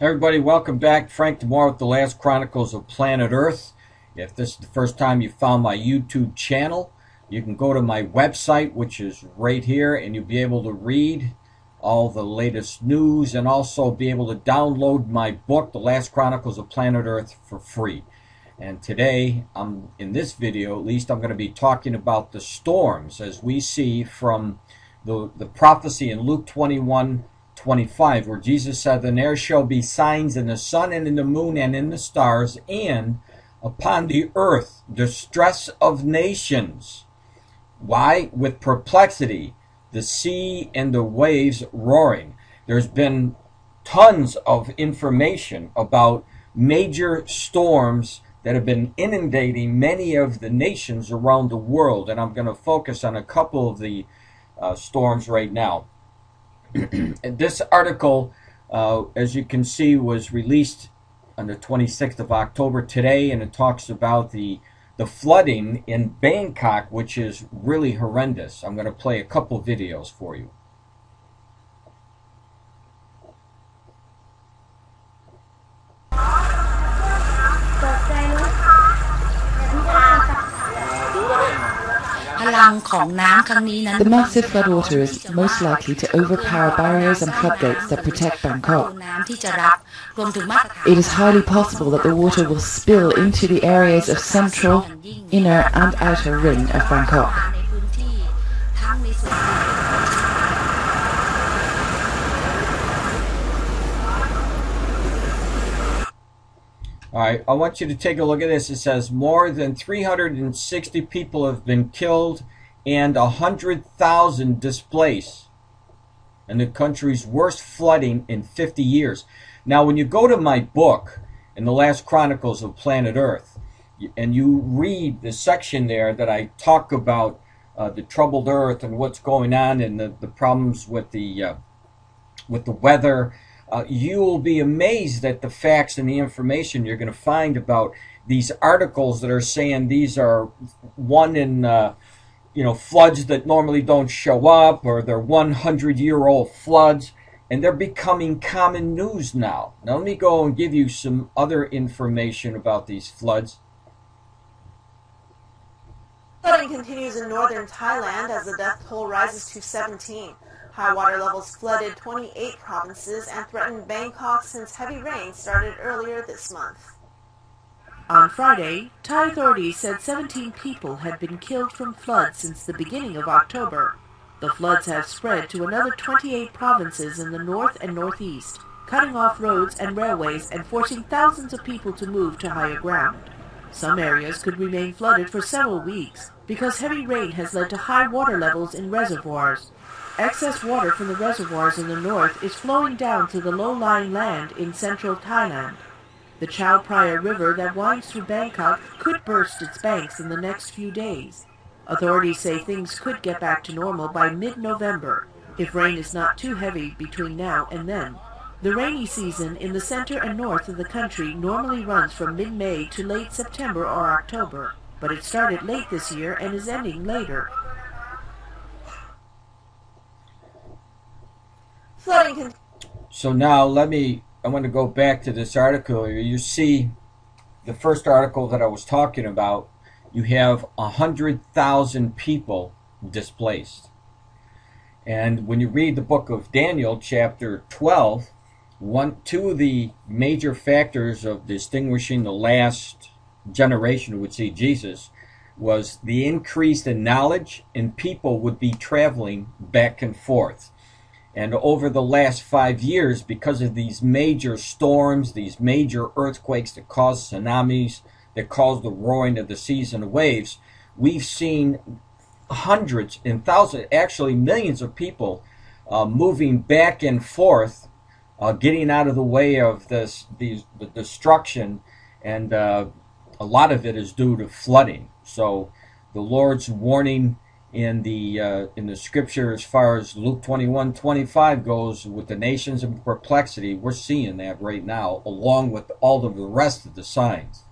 Everybody, welcome back. Frank DeMore with the Last Chronicles of Planet Earth. If this is the first time you found my YouTube channel, you can go to my website, which is right here, and you'll be able to read all the latest news and also be able to download my book, The Last Chronicles of Planet Earth, for free. And today, in this video, at least, I'm going to be talking about the storms as we see from the prophecy in Luke 21:25, where Jesus said, "And there shall be signs in the sun and in the moon and in the stars, and upon the earth distress of nations." Why? With perplexity, the sea and the waves roaring. There's been tons of information about major storms that have been inundating many of the nations around the world, and I'm going to focus on a couple of the storms right now. This article, as you can see, was released on the 26th of October today, and it talks about the flooding in Bangkok, which is really horrendous. I'm going to play a couple videos for you. The massive floodwater is most likely to overpower barriers and floodgates that protect Bangkok. It is highly possible that the water will spill into the areas of central, inner and outer ring of Bangkok. Alright, I want you to take a look at this. It says more than 360 people have been killed and 100,000 displaced in the country's worst flooding in 50 years. Now, when you go to my book, in the Last Chronicles of Planet Earth, and you read the section there that I talk about the troubled earth and what's going on and the problems with the weather, you will be amazed at the facts and the information you're going to find about these articles that are saying these are one in floods that normally don't show up, or they're 100-year-old floods, and they're becoming common news now. Now let me go and give you some other information about these floods. Flooding continues in northern Thailand as the death toll rises to 17. High water levels flooded 28 provinces and threatened Bangkok since heavy rain started earlier this month. On Friday, Thai authorities said 17 people had been killed from floods since the beginning of October. The floods have spread to another 28 provinces in the north and northeast, cutting off roads and railways and forcing thousands of people to move to higher ground. Some areas could remain flooded for several weeks because heavy rain has led to high water levels in reservoirs. Excess water from the reservoirs in the north is flowing down to the low-lying land in central Thailand. The Chao Phraya River that winds through Bangkok could burst its banks in the next few days. Authorities say things could get back to normal by mid-November, if rain is not too heavy between now and then. The rainy season in the center and north of the country normally runs from mid-May to late September or October, but it started late this year and is ending later. So now I want to go back to this article. You see the first article that I was talking about, you have 100,000 people displaced. And when you read the book of Daniel, chapter 12, two of the major factors of distinguishing the last generation who would see Jesus was the increase in knowledge, and people would be traveling back and forth. And over the last 5 years, because of these major storms, these major earthquakes that cause tsunamis, that cause the roaring of the seas and the waves, we've seen hundreds and thousands, actually millions of people moving back and forth, getting out of the way of the destruction, and a lot of it is due to flooding. So the Lord's warning in the scripture, as far as Luke 21:25 goes, with the nations in perplexity, we're seeing that right now, along with all of the rest of the signs.